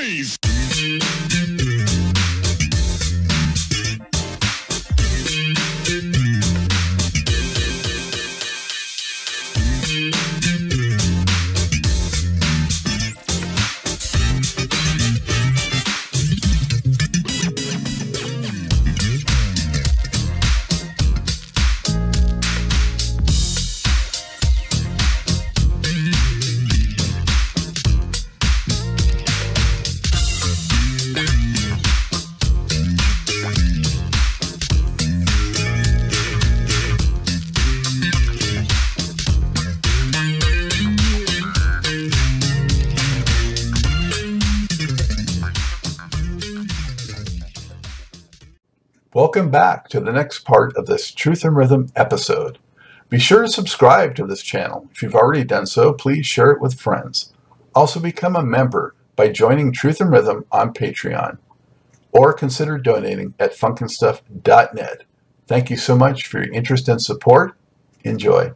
Bass. Welcome back to the next part of this Truth and Rhythm episode. Be sure to subscribe to this channel. If you've already done so, please share it with friends. Also become a member by joining Truth and Rhythm on Patreon, or consider donating at funknstuff.net. Thank you so much for your interest and support. Enjoy.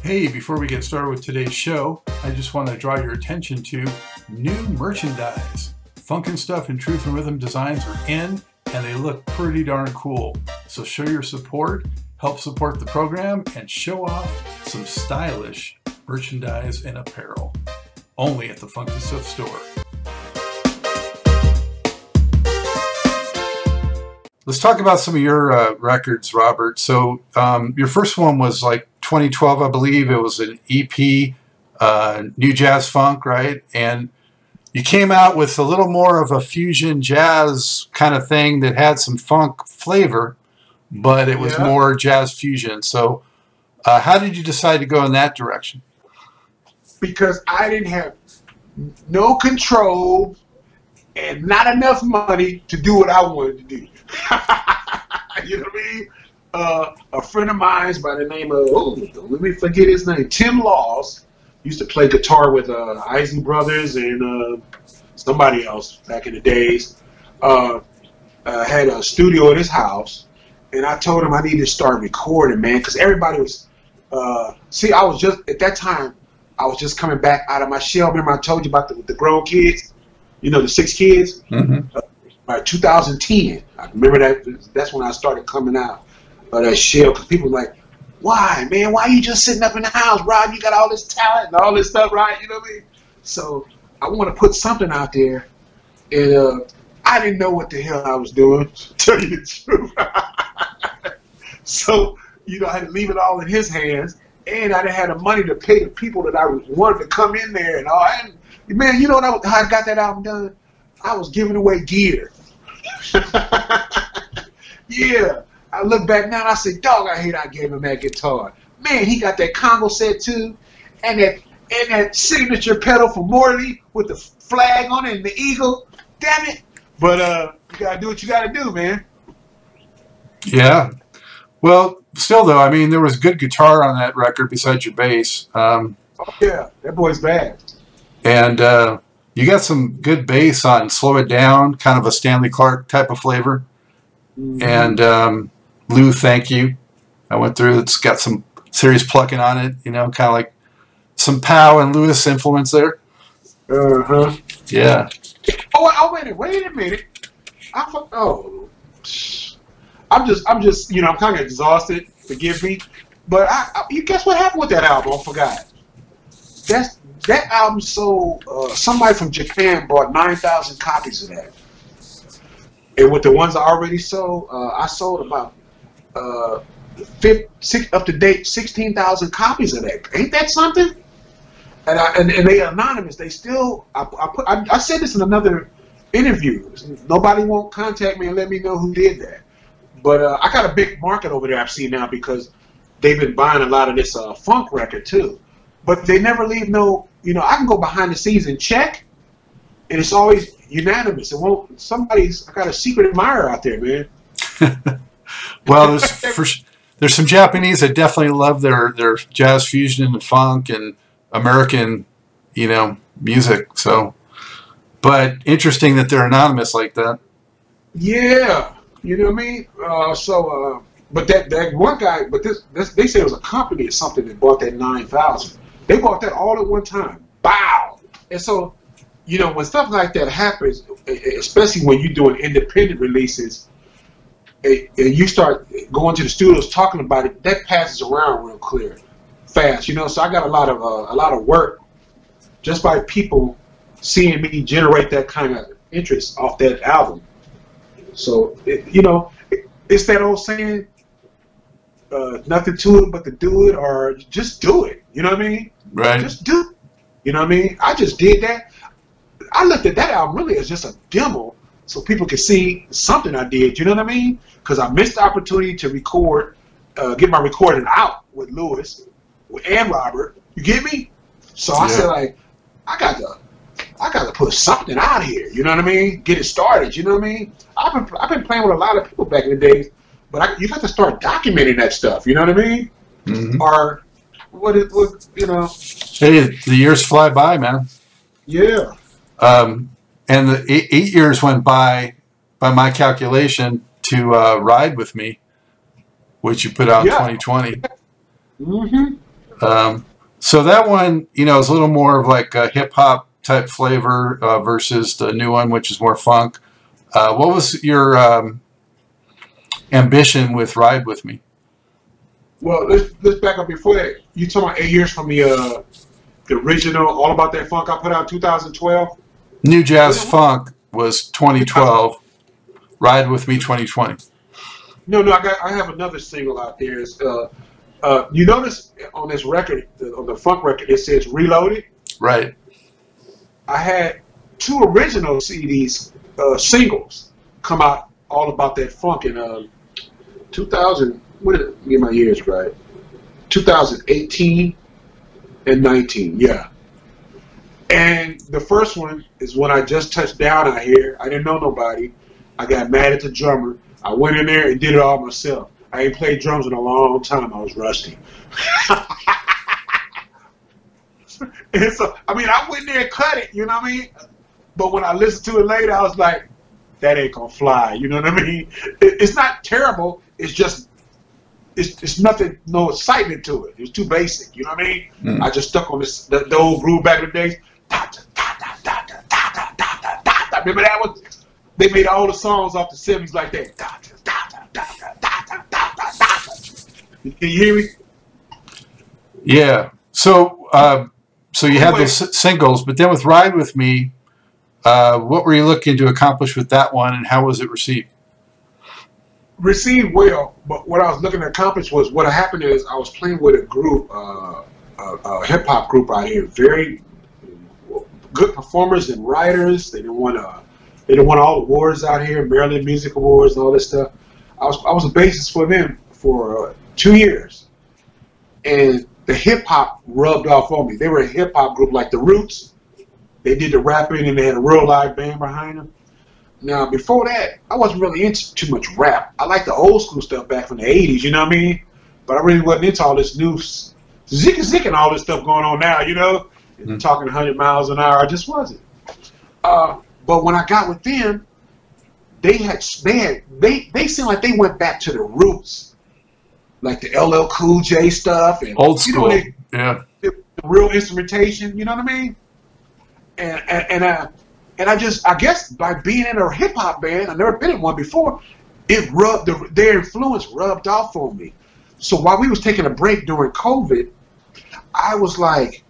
Hey, before we get started with today's show, I just want to draw your attention to new merchandise. Funk and Stuff and Truth and Rhythm designs are in, and they look pretty darn cool. So show your support, help support the program, and show off some stylish merchandise and apparel. Only at the Funk and Stuff store. Let's talk about some of your records, Robert. So your first one was like 2012, I believe. It was an EP, New Jazz Funk, right? And you came out with a little more of a fusion jazz kind of thing that had some funk flavor, but it was more jazz fusion. So how did you decide to go in that direction? Because I didn't have no control and not enough money to do what I wanted to do. You know what I mean? A friend of mine by the name of, let me forget his name, Tim Laws, used to play guitar with Isley Brothers and somebody else back in the days, had a studio at his house, and I told him I needed to start recording, man, because everybody was, see, I was just, at that time, I was just coming back out of my shell. Remember I told you about the grown kids, you know, the 6 kids? Mm-hmm. By 2010, I remember that's when I started coming out of that shell, because people were like, why, man, why you just sitting up in the house, Rod? You got all this talent and all this stuff, right? You know what I mean? So I want to put something out there, and I didn't know what the hell I was doing, to tell you the truth. So, you know, I had to leave it all in his hands, and I didn't have the money to pay the people that I wanted to come in there and all. And, man, you know how I got that album done? I was giving away gear. Yeah, I look back now and I say, dog, I hate I gave him that guitar. Man, he got that Congo set too, and that signature pedal for Morley with the flag on it and the eagle. Damn it! But you gotta do what you gotta do, man. Yeah. Well, still though, I mean, there was good guitar on that record besides your bass. Oh yeah, that boy's bad. And you got some good bass on Slow It Down, kind of a Stanley Clarke type of flavor. Mm-hmm. And Lou, Thank You. I went through, it's got some serious plucking on it, you know, kind of like some Powell and Lewis influence there. Uh-huh. Yeah. Oh, wait a minute. I'm just, you know, I'm kind of exhausted, forgive me. But you guess what happened with that album? I forgot. That album sold, somebody from Japan bought 9,000 copies of that. And with the ones I already sold, I sold about up to date 16,000 copies of that. Ain't that something? And they anonymous. They still, I said this in another interview. Nobody won't contact me and let me know who did that. But I got a big market over there I've seen now, because they've been buying a lot of this Fonk Record too. But they never leave no, you know, I can go behind the scenes and check, and it's always unanimous. It won't, I got a secret admirer out there, man. Well, there's some Japanese that definitely love their jazz fusion and funk and American, you know, music. So, but interesting that they're anonymous like that. Yeah, you know what I mean? But that one guy, but this they say it was a company or something that bought that 9,000. They bought that all at one time. Bow. And so, you know, when stuff like that happens, especially when you're doing independent releases, and you start going to the studios talking about it, that passes around real clear, fast. You know, so I got a lot of work just by people seeing me generate that kind of interest off that album. So, you know, it's that old saying, nothing to it but to do it, or just do it. You know what I mean? Right. Just do it. You know what I mean? I just did that. I looked at that album really as just a demo so people could see something I did. You know what I mean? Because I missed the opportunity to record, get my recording out with Lewis and Robert. You get me? So I said, like, I got to put something out here. You know what I mean? Get it started. You know what I mean? I've been playing with a lot of people back in the days, but you got to start documenting that stuff. You know what I mean? Mm-hmm. Or what you know? Hey, the years fly by, man. Yeah. And the 8 years went by my calculation, to Ride With Me, which you put out in 2020. Mm-hmm. So that one, you know, is a little more of like a hip-hop type flavor versus the new one, which is more funk. What was your ambition with Ride With Me? Well, let's back up before that. You talking about 8 years from the original All About That Funk I put out in 2012? New Jazz Funk was 2012. Ride With Me 2020. No, I have another single out there. It's, you notice on this record, on the Fonk record, it says Reloaded. Right. I had 2 original CDs, singles, come out All About That Funk in 2000. Get my years right. 2018 and 19. Yeah. And the first one is when I just touched down out here. I didn't know nobody. I got mad at the drummer. I went in there and did it all myself. I ain't played drums in a long time. I was rusty. And so, I mean, I went there and cut it, you know what I mean? But when I listened to it later, I was like, that ain't gonna fly, you know what I mean? It's not terrible. It's just, it's nothing, no excitement to it. It's too basic, you know what I mean? Mm. I just stuck on the old groove back in the days. Remember that one? They made all the songs off the 70s like that. Can you hear me? Yeah. So, so you had those singles, but then with Ride With Me, what were you looking to accomplish with that one, and how was it received? Received well, but what I was looking to accomplish was, what happened is I was playing with a group, a hip hop group out here, very good performers and writers. They didn't want all the awards out here, Maryland Music Awards and all this stuff. I was a bassist for them for 2 years, and the hip hop rubbed off on me. They were a hip hop group like the Roots. They did the rapping and they had a real live band behind them. Now before that, I wasn't really into too much rap. I like the old school stuff back from the 80s, you know what I mean? But I really wasn't into all this new zik and all this stuff going on now, you know? Mm-hmm. Talking 100 miles an hour, I just wasn't. But when I got with them, they seemed like they went back to the roots, like the LL Cool J stuff and old school, you know, the real instrumentation. You know what I mean? And I guess by being in a hip hop band, I've never been in one before. It their influence rubbed off on me. So while we was taking a break during COVID, I was like,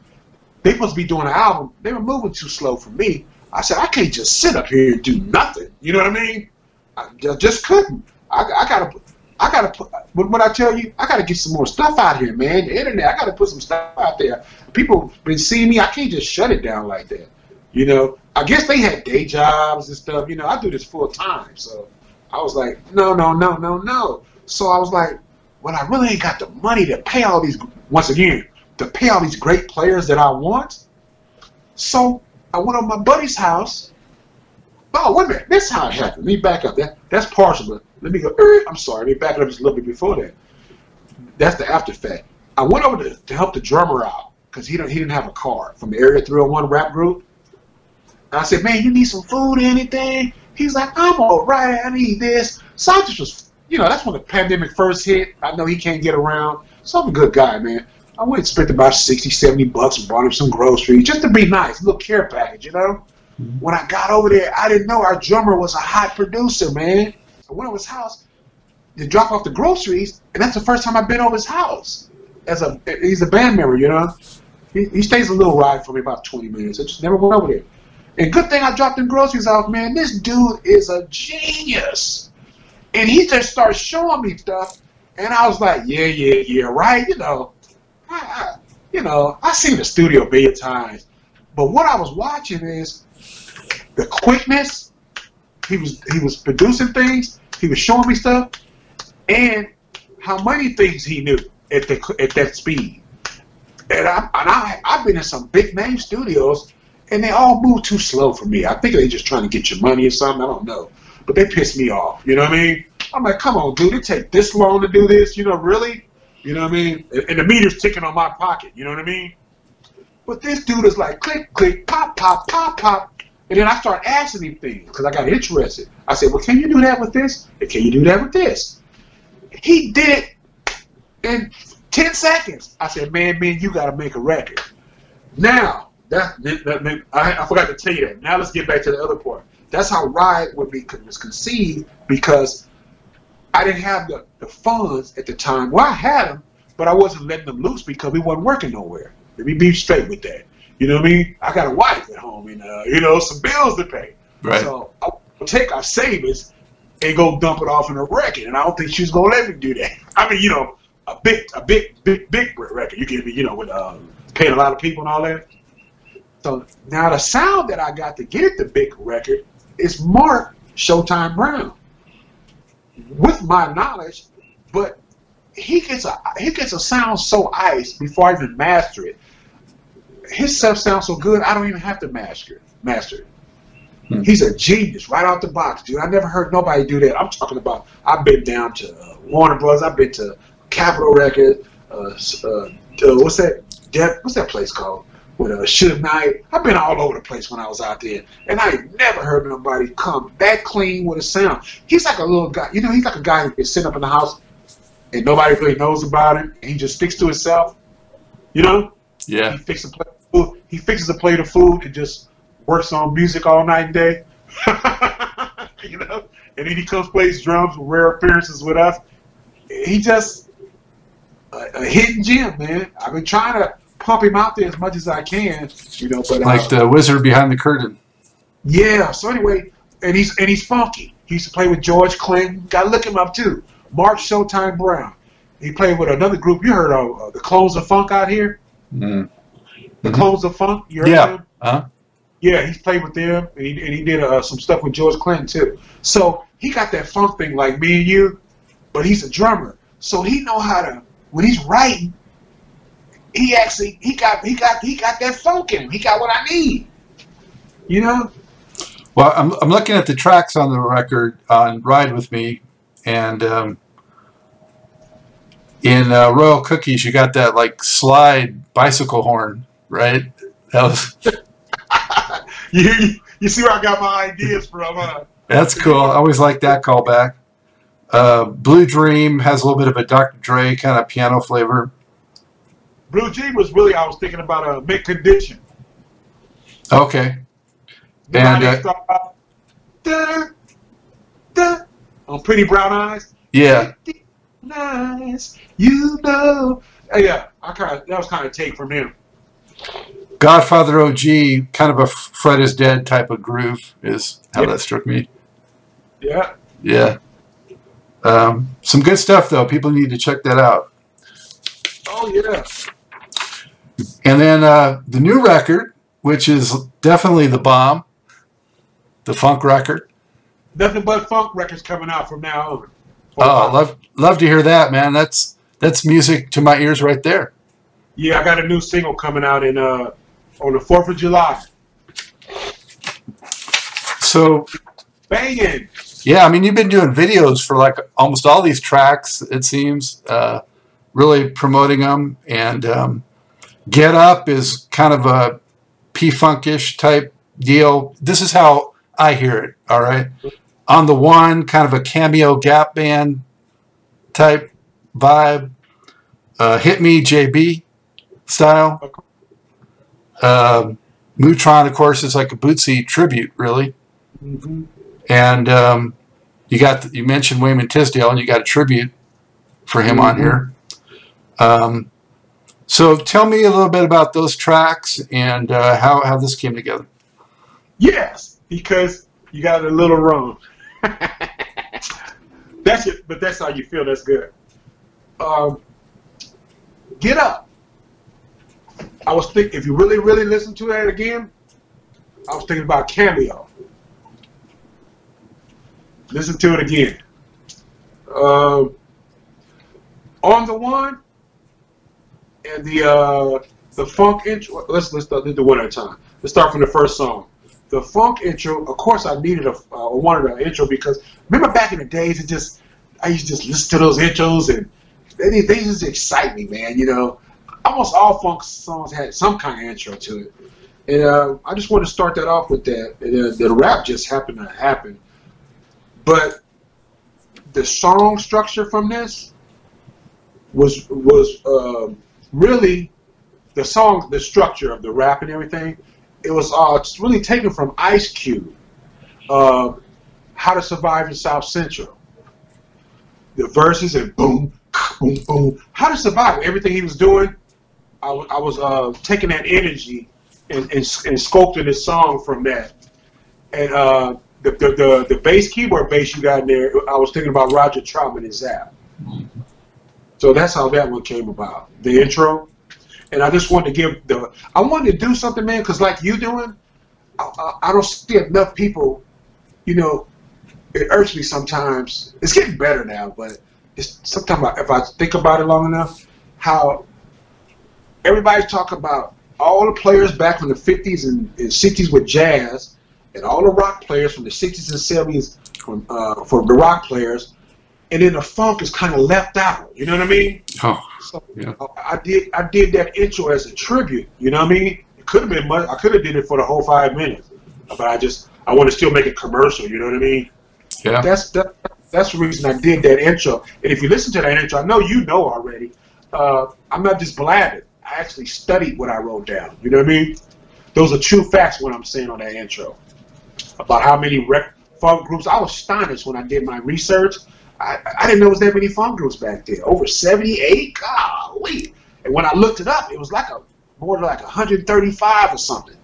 they must be doing an album. They were moving too slow for me. I said, I can't just sit up here and do nothing. You know what I mean? I just couldn't. I gotta put, what I tell you, I gotta get some more stuff out here, man. The internet, I gotta put some stuff out there. People been seeing me, I can't just shut it down like that. You know, I guess they had day jobs and stuff. You know, I do this full time. So I was like, no. So I was like, well, I really ain't got the money to pay all these, once again, to pay all these great players that I want. So I went on my buddy's house. Oh, wait a minute. That's how it happened. Let me back up. That's partial, but let me go. I'm sorry. Let me back it up just a little bit before that. That's the after fact. I went over to help the drummer out because he didn't have a car from the Area 301 rap group. And I said, man, you need some food or anything? He's like, I'm all right. I need this. So I just was you know, that's when the pandemic first hit. I know he can't get around. So I'm a good guy, man. I went and spent about 60, 70 bucks and bought him some groceries just to be nice, a little care package, you know. When I got over there, I didn't know our drummer was a hot producer, man. I went over his house to drop off the groceries, and that's the first time I've been over his house. He's a band member, you know. He stays a little ride for me, about 20 minutes. I just never went over there. And good thing I dropped them groceries off, man. This dude is a genius. And he just started showing me stuff, and I was like, yeah, right, you know. I've seen the studio a billion times, but what I was watching is the quickness. He was producing things. He was showing me stuff, and how many things he knew at that speed. And I've been in some big name studios, and they all move too slow for me. I think they're just trying to get your money or something. I don't know, but they piss me off. You know what I mean? I'm like, come on, dude, it take this long to do this? You know, really? You know what I mean? And the meter's ticking on my pocket. You know what I mean? But this dude is like, click, click, pop, pop, pop, pop. And then I start asking him things because I got interested. I said, well, can you do that with this? And can you do that with this? He did it in 10 seconds. I said, man, you got to make a record. Now, I forgot to tell you that. Now let's get back to the other part. That's how Ride was conceived, because I didn't have the funds at the time. Well, I had them, but I wasn't letting them loose because we wasn't working nowhere. Let me be straight with that. You know what I mean? I got a wife at home and, you know, some bills to pay. Right. So I'll take our savings and go dump it off in a record, and I don't think she's going to let me do that. I mean, you know, a big record. You get me, you know, with paying a lot of people and all that. So now the sound that I got to get at the big record is Mark Showtime Brown. With my knowledge, but he gets a sound so ice before I even master it. His stuff sounds so good, I don't even have to master it. He's a genius right out the box, dude. I never heard nobody do that. I'm talking about, I've been down to Warner Bros. I've been to Capitol Records. What's that place called? With Suge Knight. I've been all over the place when I was out there, and I never heard nobody come that clean with a sound. He's like a little guy, you know. He's like a guy who can sit up in the house and nobody really knows about him, and he just sticks to himself. You know? Yeah. He fixes a plate of food and just works on music all night and day. You know? And then he comes plays drums with rare appearances with us. He just a hidden gem, man. I've been trying to pump him out there as much as I can, you know. But like the wizard behind the curtain. Yeah. So anyway, and he's funky. He used to play with George Clinton. Got to look him up too. Mark Showtime Brown. He played with another group. You heard of the Clones of Funk out here? The Clones of Funk. You heard of them? Yeah, he's played with them, and he did some stuff with George Clinton too. So he got that funk thing like me and you, but he's a drummer, so he know how to. When he's writing, he got that funk in him. He got what I need. You know. Well, I'm looking at the tracks on the record on Ride With Me, and in Royal Cookies, you got that like slide bicycle horn, right? That was. You see where I got my ideas from, huh? That's cool. I always like that callback. Blue Dream has a little bit of a Dr. Dre kind of piano flavor. Blue Dream was really, I was thinking about a Mint Condition. Okay. And on Pretty Brown Eyes. Yeah. Nice, you know. Yeah, that was kind of take from him. Godfather OG, kind of a Fred is Dead type of groove is how that struck me. Yeah. Yeah. Some good stuff, though. People need to check that out. Oh, yeah. And then the new record, which is definitely the bomb, the Fonk Record. Nothing but Fonk records coming out from now on. Oh, love to hear that, man. That's music to my ears right there. Yeah, I got a new single coming out on the 4th of July. So, banging. Yeah, I mean, you've been doing videos for like almost all these tracks, it seems, really promoting them. And Get Up is kind of a P-Funkish type deal. This is how I hear it, all right? On the One, kind of a cameo Gap band type vibe, Hit Me JB style. Mutron, of course, is like a Bootsy tribute, really. Mm-hmm. And you mentioned Wayman Tisdale, and you got a tribute for him on here. So tell me a little bit about those tracks and how this came together. Yes, because you got it a little wrong. That's it, but that's how you feel. That's good. Get Up. I was thinking, if you really, really listen to that again, I was thinking about Cameo. Listen to it again. On the One and the funk intro. Let's do one at a time. Let's start from the first song. The funk intro. Of course, I needed wanted an intro because remember back in the days, I used to just listen to those intros and they just excite me, man. You know, almost all funk songs had some kind of intro to it, and I just wanted to start that off with that. And, the rap just happened to happen, but the song structure from this was really the structure of the rap and everything. It was it's really taken from Ice Cube, How to Survive in South Central. The verses and boom, boom, boom. How to Survive. Everything he was doing, I was taking that energy and sculpting this song from that. And the bass, keyboard bass you got in there, I was thinking about Roger Troutman and Zapp. So that's how that one came about, the intro. And I just wanted to I wanted to do something, man, because like you doing, I don't see enough people, you know, it irks me sometimes. It's getting better now, but it's sometimes if I think about it long enough, how everybody's talking about all the players back from the 50s and 60s with jazz, and all the rock players from the 60s and 70s for the rock players, and then the funk is kind of left out. You know what I mean? Oh, so, yeah. I did that intro as a tribute. You know what I mean? It could have been much. I could have did it for the whole 5 minutes, but I want to still make it commercial. You know what I mean? Yeah. That's the reason I did that intro. And if you listen to that intro, I know you know already. I'm not just blabbing. I actually studied what I wrote down. You know what I mean? Those are true facts what I'm saying on that intro about how many funk groups. I was astonished when I did my research. I didn't know there was that many funk groups back there. Over 78? Golly. And when I looked it up, it was like more like 135 or something.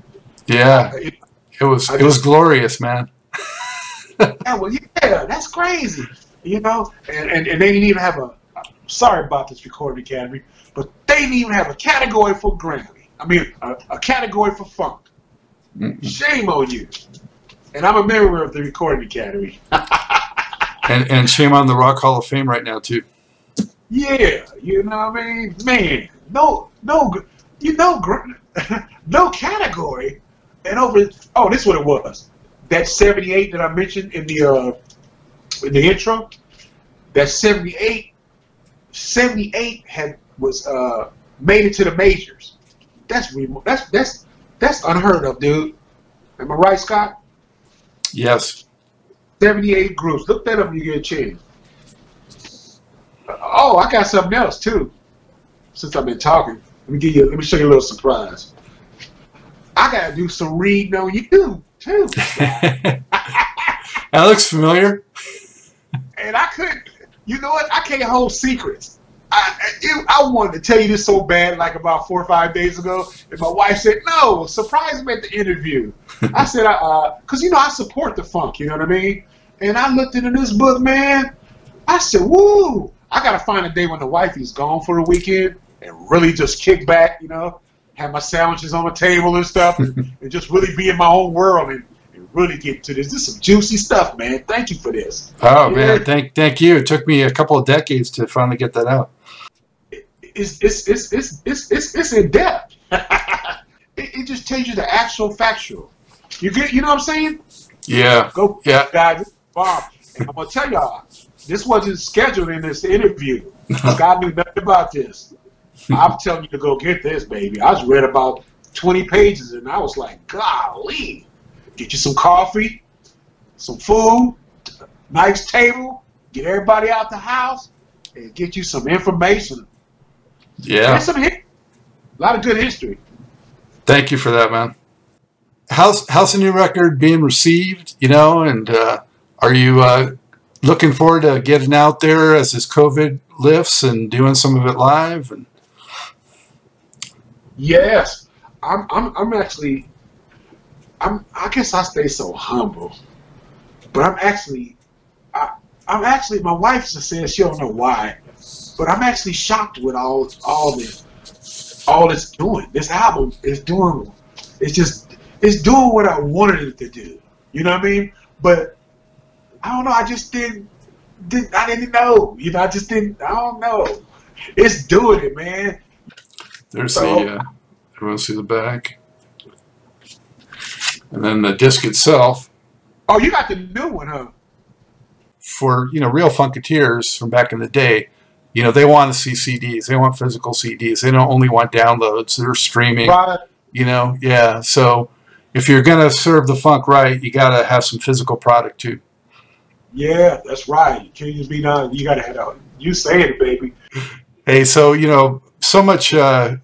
Yeah. It was glorious, man. Yeah, well, yeah, that's crazy. You know? And they didn't even have sorry about this Recording Academy, but they didn't even have a category for Grammy. I mean, a category for funk. Shame on you. And I'm a member of the Recording Academy. And shame on the Rock Hall of Fame right now, too. Yeah, you know what I mean? Man, no category. And oh, this is what it was. That 78 that I mentioned in the intro, that 78 was made it to the majors. That's unheard of, dude. Am I right, Scott? Yes. 78 groups. Look that up when you get a chance. Oh, I got something else too. Since I've been talking, let me show you a little surprise. I gotta do some reading on you too. That looks familiar. And I couldn't. You know what? I can't hold secrets. I wanted to tell you this so bad, like about 4 or 5 days ago, and my wife said, "No, surprise me at the interview." I said, "Cause you know I support the funk, you know what I mean." And I looked into this book, man. I said, "Woo! I gotta find a day when the wifey's gone for a weekend and really just kick back, you know, have my sandwiches on the table and stuff, and just really be in my own world and really get to this. This is some juicy stuff, man. Thank you for this." Oh man, thank you. It took me a couple of decades to finally get that out. It's in depth. It just tells you the actual factual. You know what I'm saying? Yeah. Go, yeah, guys. Bob, and I'm gonna tell y'all, this wasn't scheduled in this interview. Scott knew nothing about this. I'm telling you to go get this, baby. I just read about 20 pages and I was like, golly. Get you some coffee, some food, nice table, get everybody out the house, and get you some information. Yeah. And some a lot of good history. Thank you for that, man. How's the new record being received? You know, and are you looking forward to getting out there as this COVID lifts and doing some of it live? And yes, I'm actually. I guess I stay so humble, but I'm actually. My wife just says she don't know why, but I'm actually shocked with all it's doing. This album is doing. It's doing what I wanted it to do. You know what I mean? But I don't know. I just I didn't know. You know, I don't know. It's doing it, man. There's everyone see the back, and then the disc itself. Oh, you got the new one, huh? For real Funketeers from back in the day, they want to see CDs. They want physical CDs. They don't only want downloads. They're streaming. Right. Yeah. So if you're gonna serve the funk right, you gotta have some physical product too. Yeah, that's right. You can't just be done. You gotta have that. You saying it, baby. Hey, so so much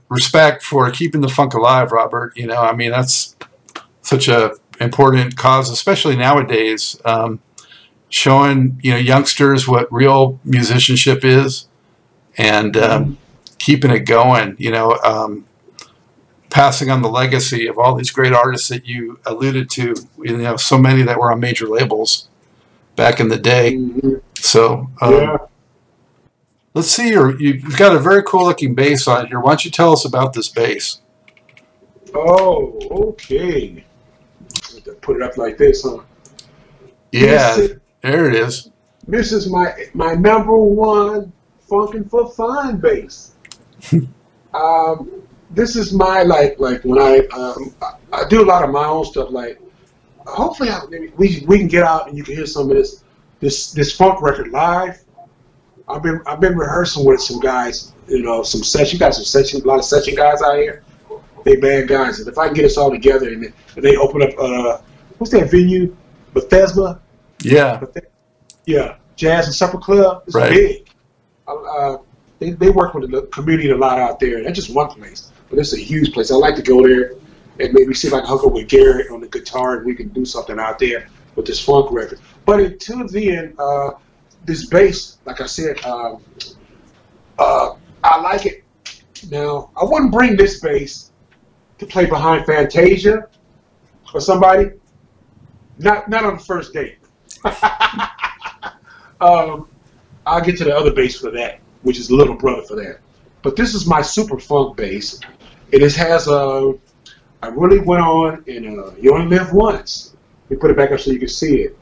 respect for keeping the funk alive, Robert. I mean, that's such a important cause, especially nowadays. Showing youngsters what real musicianship is, and keeping it going. Passing on the legacy of all these great artists that you alluded to. So many that were on major labels back in the day. Mm-hmm. So yeah. Let's see. You've got a very cool looking bass on here. Why don't you tell us about this bass? Oh, okay. Put it up like this, huh? Yeah. There it is. This is my #1 funkin' for fun bass. This is my like when I do a lot of my own stuff. Like, hopefully we can get out and you can hear some of this funk record live. I've been rehearsing with some guys. Some session guys. A lot of session guys out here. They bad guys. And if I can get us all together and they open up what's that venue? Bethesda. Yeah. Yeah, Jazz and Supper Club. It's big. They work with the community a lot out there. That's just one place, but it's a huge place. I like to go there and maybe see if I can hook up with Garrett on the guitar and we can do something out there with this funk record. But until then, this bass, like I said, I like it. Now, I wouldn't bring this bass to play behind Fantasia or somebody. Not on the first date. I'll get to the other bass for that, which is the little brother for that. But this is my super funk bass. It has I really went on and You Only Live Once. Let me put it back up so you can see it.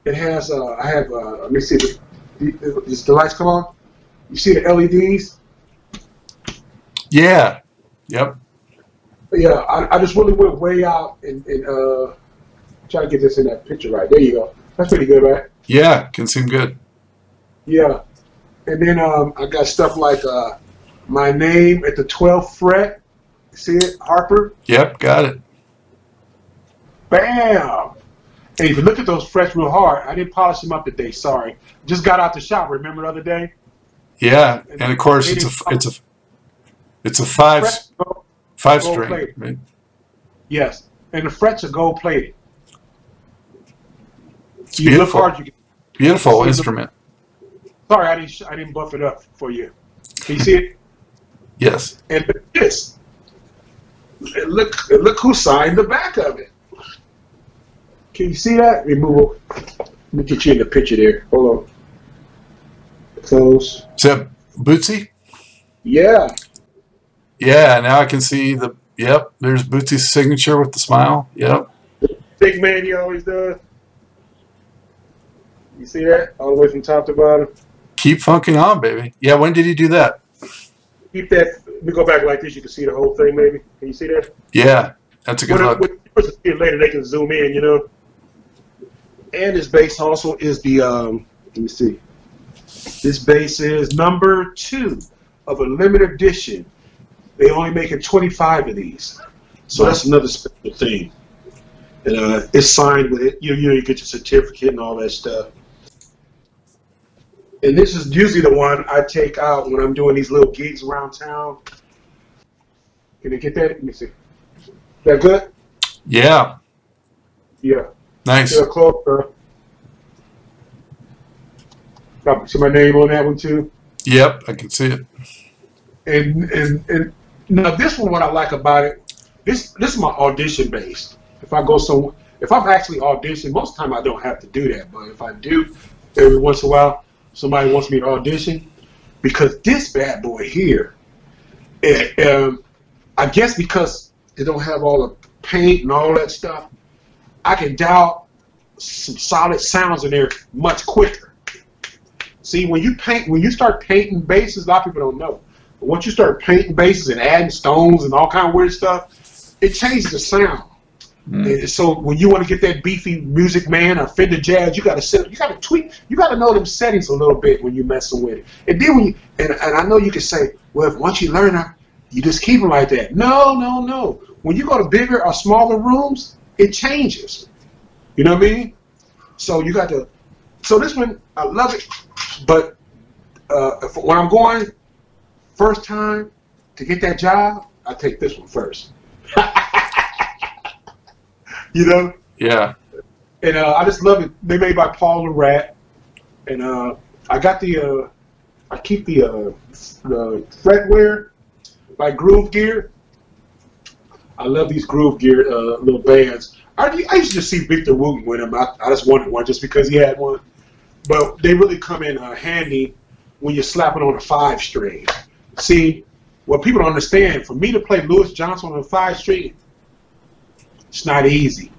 It has I have let me see. Does the lights come on? You see the LEDs? Yeah. Yep. Yeah. I just really went way out and try to get this in that picture right. There you go. That's pretty good, right? Yeah, can seem good. Yeah. And then I got stuff like my name at the 12th fret. See it? Harper? Yep, got it. Bam! And if you look at those frets real hard, I didn't polish them up today, sorry. Just got out the shop, remember the other day? Yeah, and of course it's a five string, right? Yes. And the frets are gold plated. It's beautiful. Beautiful instrument. Sorry, I didn't buff it up for you. Can you see it? Yes. And this. Look who signed the back of it. Can you see that? Let me get you in the picture there. Hold on. Close. Is that Bootsy? Yeah. Yeah, now I can see yep, there's Bootsy's signature with the smile. Yep. Big man he always does. You see that? All the way from top to bottom. Keep funking on, baby. Yeah, when did he do that? Keep that. Let me go back like this. You can see the whole thing, maybe. Can you see that? Yeah, that's a good look. When you see it later, they can zoom in, And this bass also is the, let me see. This bass is number 2 of a limited edition. They only making 25 of these. So that's another special thing. And it's signed with it. You get your certificate and all that stuff. And this is usually the one I take out when I'm doing these little gigs around town. Can you get that? Let me see. That good? Yeah. Yeah. Nice. Get closer. See my name on that one too? Yep, I can see it. And now this one, what I like about it, this is my audition based. If I go somewhere, if I'm actually auditioning, most of the time I don't have to do that. But if I do, every once in a while, somebody wants me to audition, because this bad boy here, I guess because it don't have all the paint and all that stuff, I can dial some solid sounds in there much quicker. See, when you start painting basses, a lot of people don't know. But once you start painting basses and adding stones and all kind of weird stuff, it changes the sound. And so when you want to get that beefy Music Man or Fender Jazz, you got to tweak, you got to know them settings a little bit when you're messing with it. And then when you, and I know you can say, well, if once you learn them, you just keep them like that. No, no, no. When you go to bigger or smaller rooms, it changes. You know what I mean? So you got to. So this one, I love it, but when I'm going first time to get that job, I take this one first. You know? Yeah. And I just love it. They made by Paul the Rat, and I got the I keep the fretware by Groove Gear. I love these Groove Gear little bands. I used to see Victor Wooten with them. I just wanted one just because he had one. But they really come in handy when you're slapping on a 5-string. See, what people don't understand, for me to play Louis Johnson on a 5-string, it's not easy.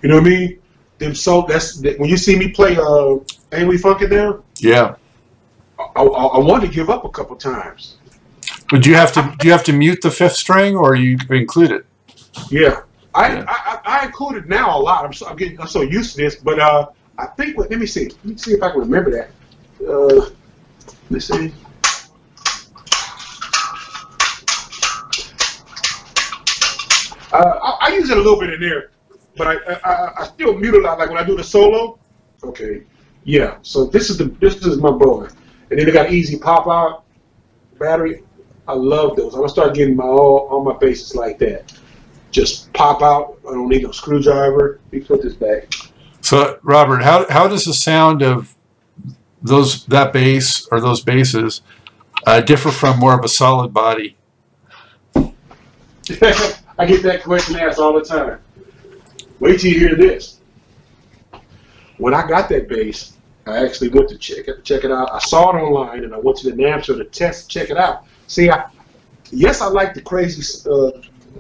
You know what I mean? When you see me play Ain't We Funkin' Now? Yeah. I wanted to give up a couple times. But do you have to mute the 5th string, or you include it? Yeah. I include it now a lot. I'm so used to this, but I think let me see if I can remember that. Let me see. I use it a little bit in there, but I still mute a lot, like when I do the solo. Okay, yeah. So this is my boy, and then they got easy pop out battery. I love those. I'm gonna start getting all my basses like that. Just pop out. I don't need no screwdriver. You put this back. So Robert, how does the sound of that bass or those basses differ from more of a solid body? I get that question asked all the time. Wait till you hear this. When I got that bass, I actually went to check it out. I saw it online, and I went to the NAMM show to check it out. See, yes, I like the crazy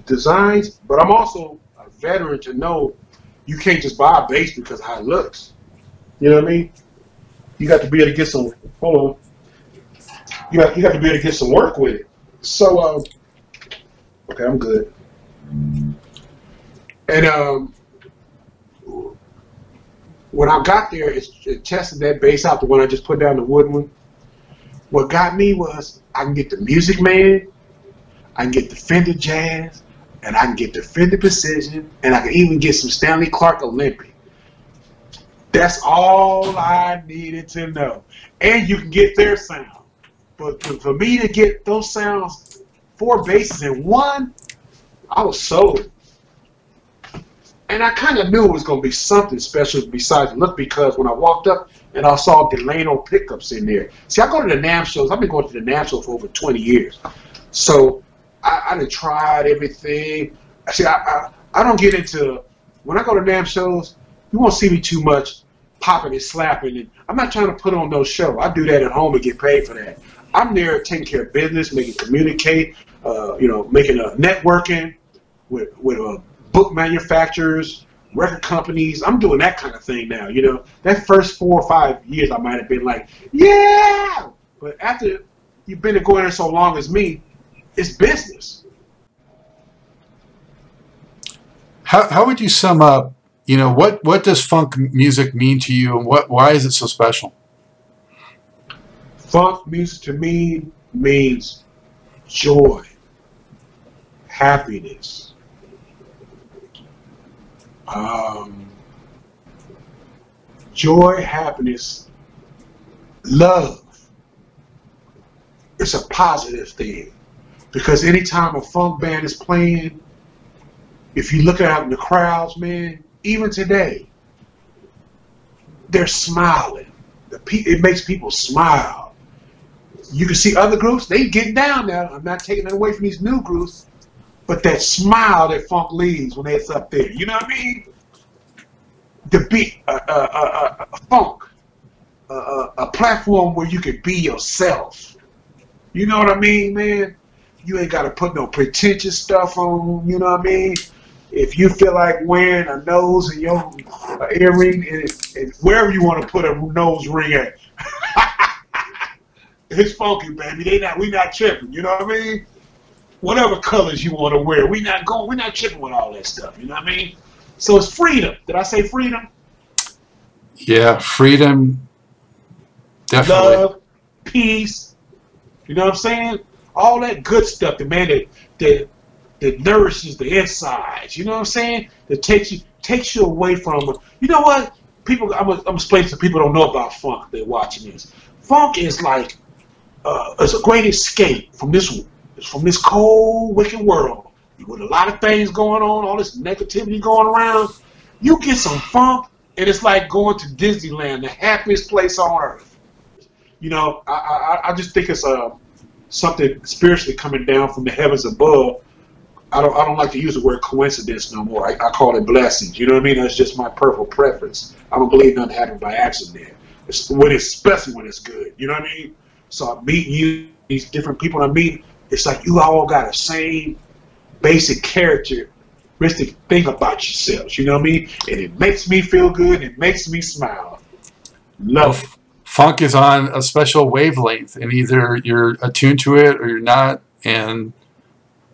designs, but I'm also a veteran to know you can't just buy a bass because of how it looks. You know what I mean? You got to be able to get some. Hold on. You got to be able to get some work with it. So, okay, I'm good. And when I got there, it tested that bass out, the one I just put down, the wood one. What got me was I can get the Music Man, I can get the Fender Jazz, and I can get the Fender Precision, and I can even get some Stanley Clark Olympic. That's all I needed to know. And you can get their sound. But for me to get those sounds, 4 basses in one, I was sold. And I kind of knew it was going to be something special besides the look, because when I walked up and I saw Delano pickups in there. See, I go to the NAMM shows. I've been going to the NAMM show for over 20 years. So I done tried everything. See, I don't get into, when I go to NAMM shows, you won't see me too much popping and slapping. And I'm not trying to put on no show. I do that at home and get paid for that. I'm there taking care of business, making communicate, making networking with book manufacturers, record companies. I'm doing that kind of thing now. You know, that first 4 or 5 years, I might have been like, yeah. But after you've been going there so long as me, it's business. How would you sum up? You know, what does funk music mean to you, and why is it so special? Funk music to me means joy, happiness, joy, happiness, love. It's a positive thing. Because anytime a funk band is playing, if you look out in the crowds, man, even today, they're smiling. It makes people smile. You can see other groups, they getting down now. I'm not taking it away from these new groups, but that smile that funk leaves when it's up there, you know what I mean? The beat, funk, a platform where you can be yourself. You know what I mean, man? You ain't got to put no pretentious stuff on, you know what I mean? If you feel like wearing a nose and your earring and wherever you want to put a nose ring at, it's funky, baby. We not tripping, you know what I mean? Whatever colors you want to wear, we're not tripping with all that stuff, you know what I mean? So it's freedom. Did I say freedom? Yeah, freedom. Definitely. Love, peace. You know what I'm saying? All that good stuff, the man that nourishes the insides. You know what I'm saying? That takes you away from. You know what? People, I'm explaining to people who don't know about funk. They're watching this. Funk is like it's a great escape from this cold, wicked world with a lot of things going on, all this negativity going around. You get some funk, and it's like going to Disneyland, the happiest place on earth. You know, I just think it's something spiritually coming down from the heavens above. I don't like to use the word coincidence no more. I call it blessings. You know what I mean? That's just my personal preference. I don't believe nothing happened by accident. Especially when it's good. You know what I mean? So I'm meeting you, these different people I meet. It's like you all got the same basic characteristic thing about yourselves. You know what I mean? And it makes me feel good. It makes me smile. Love it. Funk is on a special wavelength, and either you're attuned to it or you're not. And,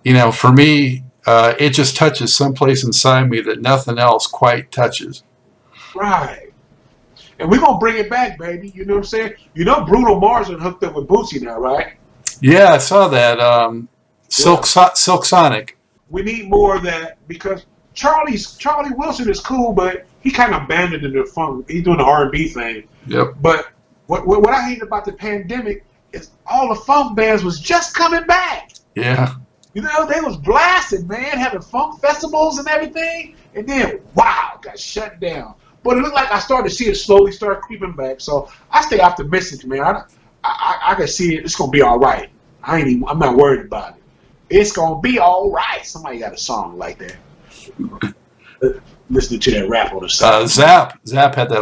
you know, for me, it just touches someplace inside me that nothing else quite touches. Right. And we're going to bring it back, baby. You know what I'm saying? You know Bruno Mars is hooked up with Bootsy now, right? Yeah, I saw that. Silk Sonic. We need more of that because Charlie Wilson is cool, but he kind of abandoned the funk. He's doing the R&B thing. Yep. But what I hate about the pandemic is all the funk bands was just coming back. Yeah. You know, they was blasted, man, having funk festivals and everything, and then, wow, got shut down. But it looked like I started to see it slowly start creeping back, so I stay optimistic, man. I can see it. It's going to be all right. I'm not worried about it. It's going to be all right. Somebody got a song like that. Listening to that rap on the side. Zap had that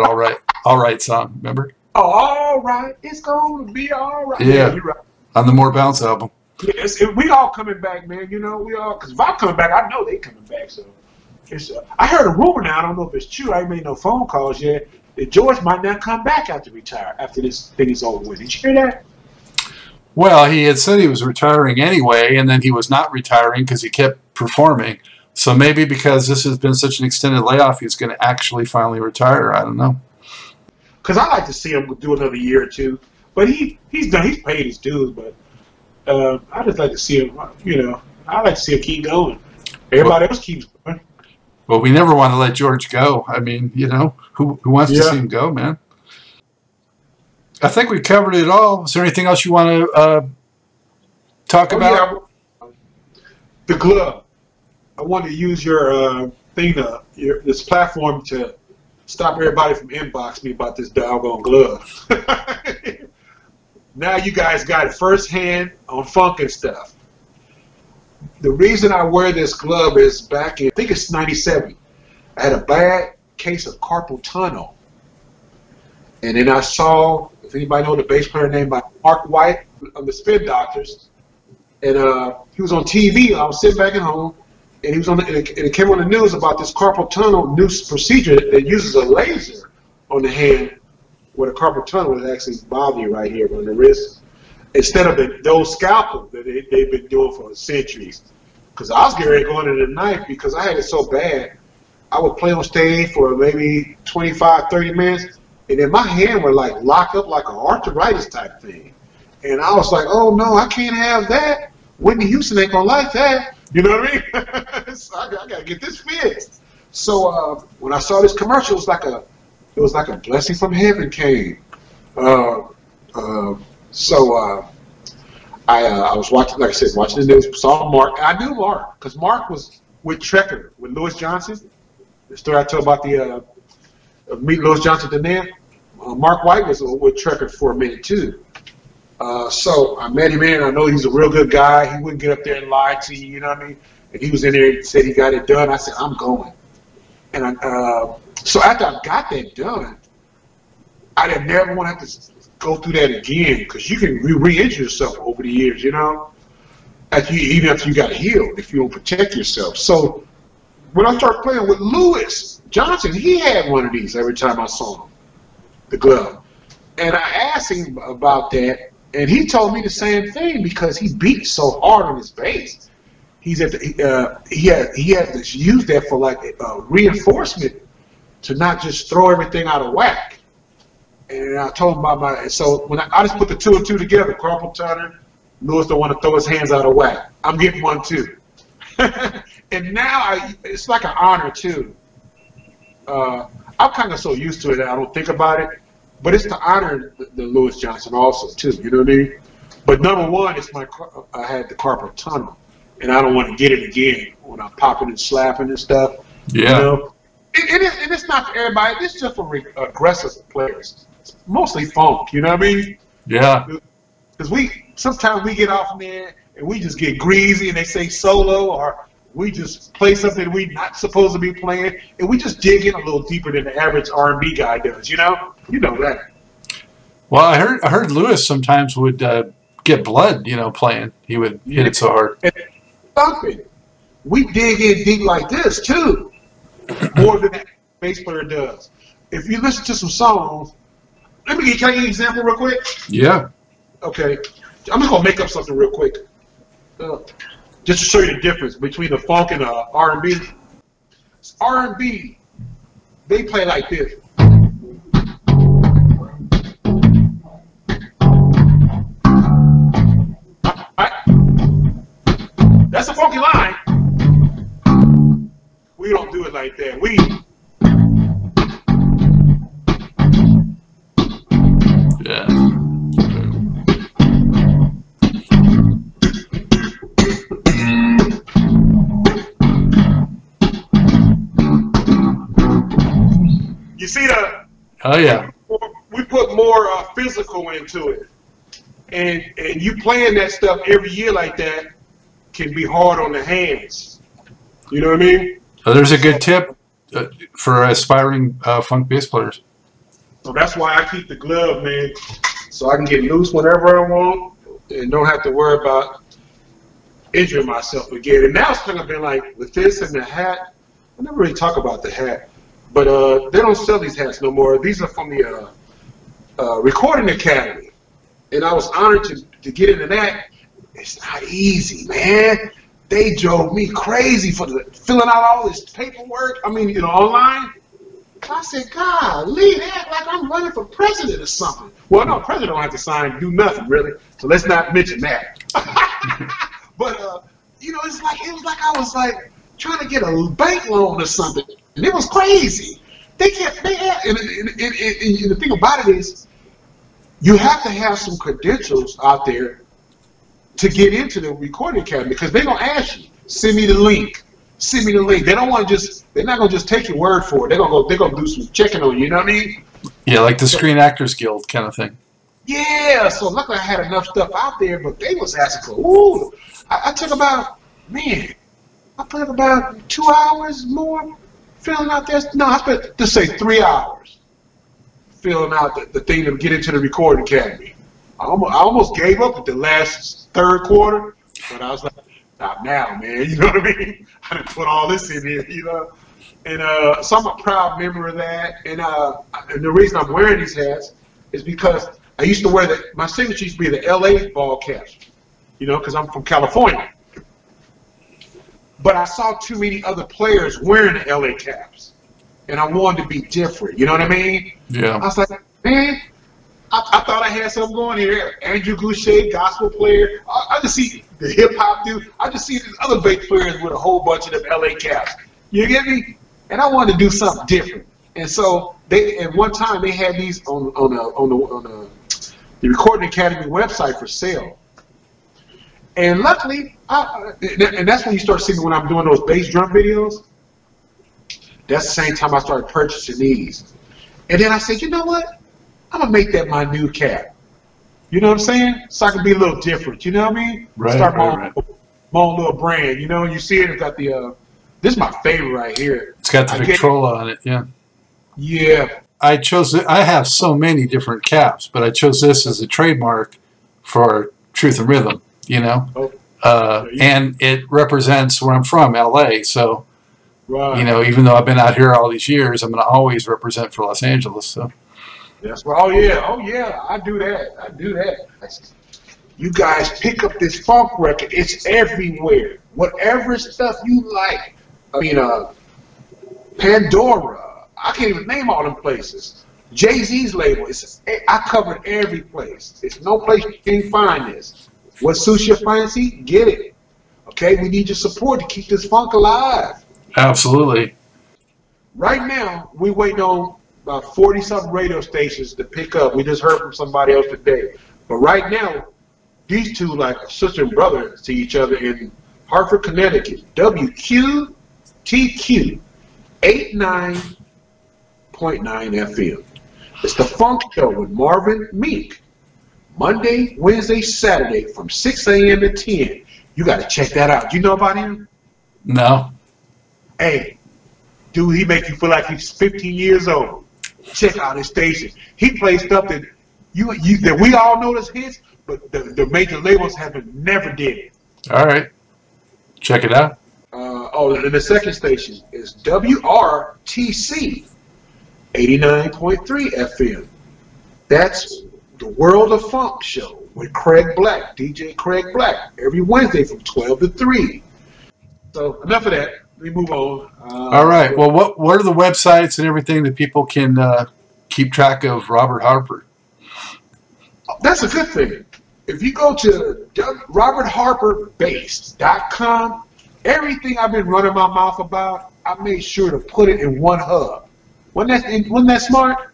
all right song, remember? Oh, all right. It's going to be all right. Yeah, you're right. On the More Bounce album. Yes, we all coming back, man. You know, we all, because if I'm coming back, I know they coming back. So, I heard a rumor now. I don't know if it's true. I ain't made no phone calls yet. That George might not come back after this thing is over with. Did you hear that? Well, he had said he was retiring anyway, and then he was not retiring because he kept performing. So maybe because this has been such an extended layoff, he's going to actually finally retire. I don't know. Because I like to see him do another year or two. But he's paid his dues, but I just like to see him, you know, I like to see him keep going. Everybody else keeps going. Well, we never want to let George go. I mean, you know, who wants to see him go, man? I think we covered it all. Is there anything else you want to talk about? Yeah. The glove. I wanted to use your this platform to stop everybody from inboxing me about this doggone glove. Now you guys got it firsthand on funk and stuff. The reason I wear this glove is back in, I think it's 97. I had a bad case of carpal tunnel. And then I saw, if anybody know the bass player named Mark White of the Spin Doctors, and he was on TV. I was sitting back at home, and he was on, and it came on the news about this carpal tunnel new procedure that uses a laser on the hand, where the carpal tunnel is actually bothering you right here on the wrist, instead of those scalpels that they've been doing for centuries. Because I was getting ready to go into the knife because I had it so bad. I would play on stage for maybe 25, 30 minutes, and then my hand would like lock up like an arthritis type thing. And I was like, oh no, I can't have that. Whitney Houston ain't gonna like that. You know what I mean? So I gotta get this fixed. So when I saw this commercial, it was like a blessing from heaven came. I was watching, like I said, watching the news, saw Mark. I knew Mark because Mark was with Trekker, with Louis Johnson. The story I told about the meet Louis Johnson at the net. Mark White was with Trekker for a minute too. So I met him in. I know he's a real good guy. He wouldn't get up there and lie to you. You know what I mean? And he was in there and said he got it done. I said, I'm going. And so after I got that done, I didn't never want to have to go through that again because you can re-injure yourself over the years, you know? Even after you got healed, if you don't protect yourself. So when I started playing with Louis Johnson, he had one of these every time I saw him, the glove. And I asked him about that, and he told me the same thing because he beat so hard on his bass. He's at the, he had to use that for like reinforcement to not just throw everything out of whack. And I told him about so when I just put the two and two together, carpal tunnel, Louis don't want to throw his hands out of whack. I'm getting one too. And now it's like an honor too. I'm kind of so used to it that I don't think about it, but it's to honor the Louis Johnson also too. You know what I mean? But number one, it's I had the carpal tunnel, and I don't want to get it again when I'm popping and slapping and stuff. Yeah. You know? And it's not for everybody. It's just for aggressive players. It's mostly funk. You know what I mean? Yeah. Because sometimes we get off there and we just get greasy and they say solo, or we just play something we're not supposed to be playing, and we just dig in a little deeper than the average R&B guy does. You know that. Well, I heard Louis sometimes would get blood, playing. He would hit it so hard. And thumping. We dig in deep like this too, more than that bass player does. If you listen to some songs, can I give you an example real quick? Yeah. Okay, I'm just gonna make up something real quick, just to show you the difference between the funk and the R&B. R&B, they play like this. Right? That's a funky line. We don't do it like that. Yeah. You see the? Oh yeah. We put more physical into it, and you playing that stuff every year like that can be hard on the hands. You know what I mean? Oh, there's a good tip for aspiring funk bass players. So that's why I keep the glove, man, so I can get loose whenever I want and don't have to worry about injuring myself again. And now it's kind of been like with this and the hat. I never really talk about the hat. But they don't sell these hats no more. These are from the Recording Academy. And I was honored to get into that. It's not easy, man. They drove me crazy for filling out all this paperwork. I mean, online. I said, God, leave that like I'm running for president or something. Well, no, president don't have to sign, do nothing, really. So let's not mention that. But, it was like I was like trying to get a bank loan or something. And it was crazy. And the thing about it is, you have to have some credentials out there to get into the Recording Academy because they're gonna ask you, send me the link. Send me the link. They don't want to they're not gonna just take your word for it. They're gonna do some checking on you. You know what I mean? Yeah, like the Screen Actors Guild kind of thing. Yeah. So luckily I had enough stuff out there, but they was asking for. Ooh, I took about I put about 2 hours more. Filling out this? No, I spent, let's say 3 hours filling out the thing to get into the Recording Academy. I almost gave up at the last third quarter, but I was like, not now, man. You know what I mean? I didn't put all this in here, And so I'm a proud member of that. And the reason I'm wearing these hats is because I used to wear my signature used to be the LA ball caps, because I'm from California. But I saw too many other players wearing the LA caps, and I wanted to be different. You know what I mean? Yeah. I was like, man, I thought I had something going here. Andrew Goucher, gospel player. I just see the hip hop dude. I just see these other bass players with a whole bunch of them LA caps. You get me? And I wanted to do something different. And so at one time they had these on the Recording Academy website for sale. And luckily, and that's when you start seeing when I'm doing those bass drum videos. That's the same time I started purchasing these. And then I said, you know what? I'm going to make that my new cap. You know what I'm saying? So I can be a little different. You know what I mean? Right, start right. my own little brand. You know, you see it, it's got the, this is my favorite right here. It's got the Victrola on it, yeah. Yeah. I chose it. I have so many different caps, but I chose this as a trademark for Truth and Rhythm, you know? And it represents where I'm from, LA. So, you know, even though I've been out here all these years, I'm going to always represent for Los Angeles. So. That's right. Oh yeah, I do that. You guys pick up this Fonk record. It's everywhere. Whatever stuff you like. I mean, Pandora. I can't even name all them places. Jay-Z's label. I covered every place. There's no place you can find this. What suits your fancy, get it. Okay, we need your support to keep this funk alive. Absolutely. Right now, we're waiting on about 40-something radio stations to pick up. We just heard from somebody else today. But right now, these two like sister and brother to each other in Hartford, Connecticut. WQTQ 89.9 FM. It's the Funk Show with Marvin Meek. Monday, Wednesday, Saturday from 6 a.m. to 10. You got to check that out. Do you know about him? No. Hey, dude, he make you feel like he's 15 years old. Check out his station. He plays stuff that that we all know as hits, but the major labels haven't never did it. All right. Check it out. And the second station is WRTC 89.3 FM. That's the World of Funk Show with Craig Black, DJ Craig Black, every Wednesday from 12 to 3. So enough of that. Let me move on. All right. Well, what are the websites and everything that people can keep track of Robert Harper? That's a good thing. If you go to robertharperbass.com, everything I've been running my mouth about, I made sure to put it in one hub. Wasn't that smart?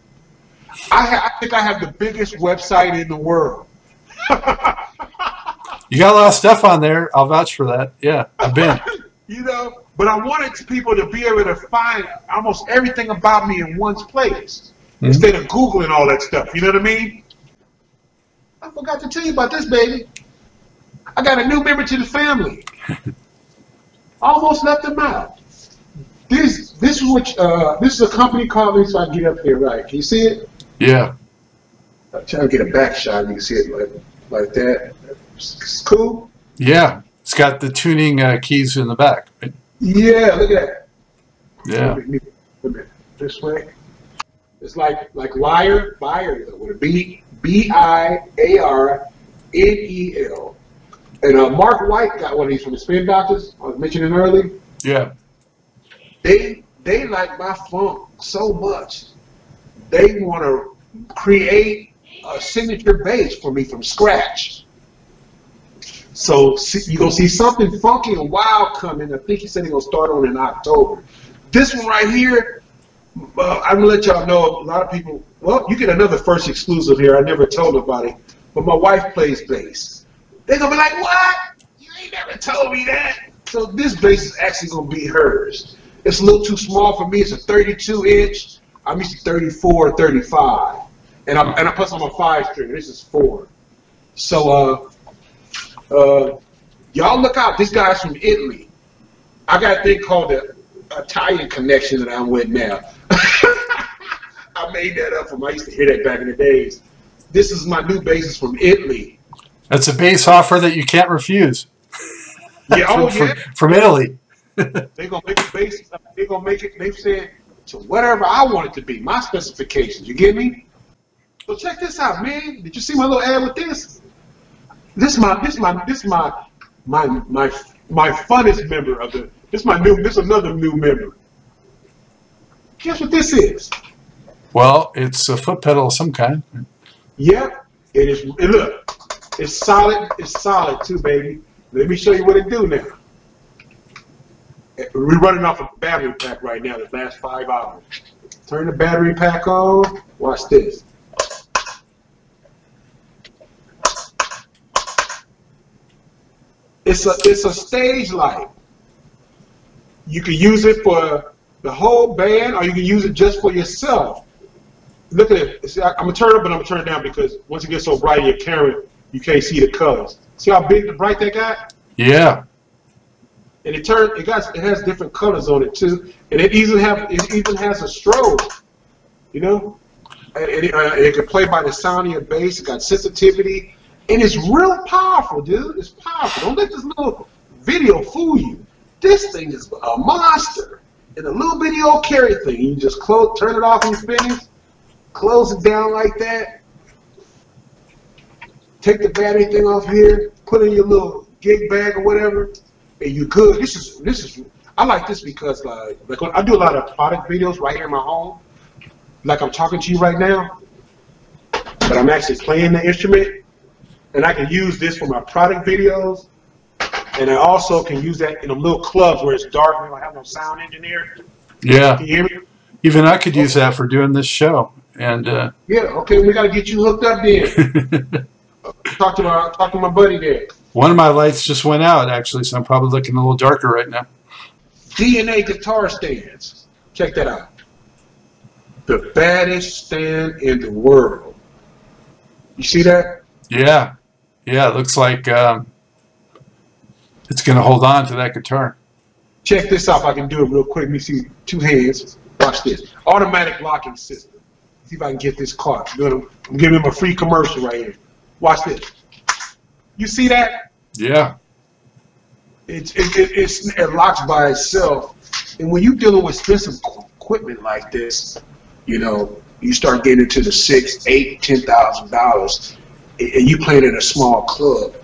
I think I have the biggest website in the world. You got a lot of stuff on there. I'll vouch for that. Yeah, I've been. You know, but I wanted people to be able to find almost everything about me in one place instead of Googling all that stuff. You know what I mean? I forgot to tell you about this, baby. I got a new member to the family. Almost left them out. This is a company called me, so I can get up here right. Can you see it? Yeah. I'm trying to get a back shot. You can see it like that. It's cool. Yeah. It's got the tuning keys in the back. Right? Yeah, look at that. Yeah. This way. It's like Biarnel with a Biarnel. And Mark White got one of these from the Spin Doctors I was mentioning earlier. Yeah. They like my funk so much. They want to create a signature bass for me from scratch. So you're going to see something funky and wild coming. I think he said he's going to start on in October. This one right here, I'm going to let y'all know, a lot of people, well, you get another first exclusive here. I never told nobody, but my wife plays bass. They're going to be like, what? You ain't never told me that. So this bass is actually going to be hers. It's a little too small for me. It's a 32-inch. I'm used to 34, 35. And plus I'm a 5-string. This is 4. So, y'all look out. This guy's from Italy. I got a thing called the Italian connection that I'm with now. I made that up from, I used to hear that back in the days. This is my new bassist from Italy. That's a bass offer that you can't refuse. Yeah, from Italy. They're gonna make a bass. They're gonna make it. They've said to whatever I want it to be, my specifications. You get me? So check this out, man. Did you see my little ad with this? This my funnest member of the. This another new member. Guess what this is? Well, it's a foot pedal of some kind. Yep, it is. Look, it's solid. It's solid too, baby. Let me show you what it do now. We're running off a battery pack right now that lasts 5 hours. Turn the battery pack on. Watch this. it's a stage light. You can use it for the whole band, or you can use it just for yourself. Look at it. See, I'm gonna turn it up, but I'm gonna turn it down because once it gets so bright in your camera, you can't see the colors. See how big and bright that got? Yeah. And it has different colors on it too, and it even has a strobe. You know, and it can play by the sound of your bass. It got sensitivity, and it's real powerful, dude. It's powerful. Don't let this little video fool you. This thing is a monster. And a little bitty old carry thing. You just turn it off when you're finished, close it down like that, take the battery thing off here, put it in your little gig bag or whatever, and you're good. This is I like this because like when I do a lot of product videos right here in my home, like I'm talking to you right now, but I'm actually playing the instrument, and I can use this for my product videos. And I also can use that in them little clubs where it's dark and I don't have no sound engineer. Yeah. Can you hear me? Even I could use that for doing this show. And yeah, okay, we got to get you hooked up then. Talk to my buddy there. One of my lights just went out, actually, so I'm probably looking a little darker right now. DNA guitar stands. Check that out. The baddest stand in the world. You see that? Yeah. Yeah, it looks like it's going to hold on to that guitar. Check this out. If I can do it real quick. Let me see. 2 hands. Watch this. Automatic locking system. See if I can get this caught. I'm giving him a free commercial right here. Watch this. You see that? Yeah. It locks by itself. And when you're dealing with expensive equipment like this, you know, you start getting into the $6,000, $8,000, $10,000, and you playing in a small club.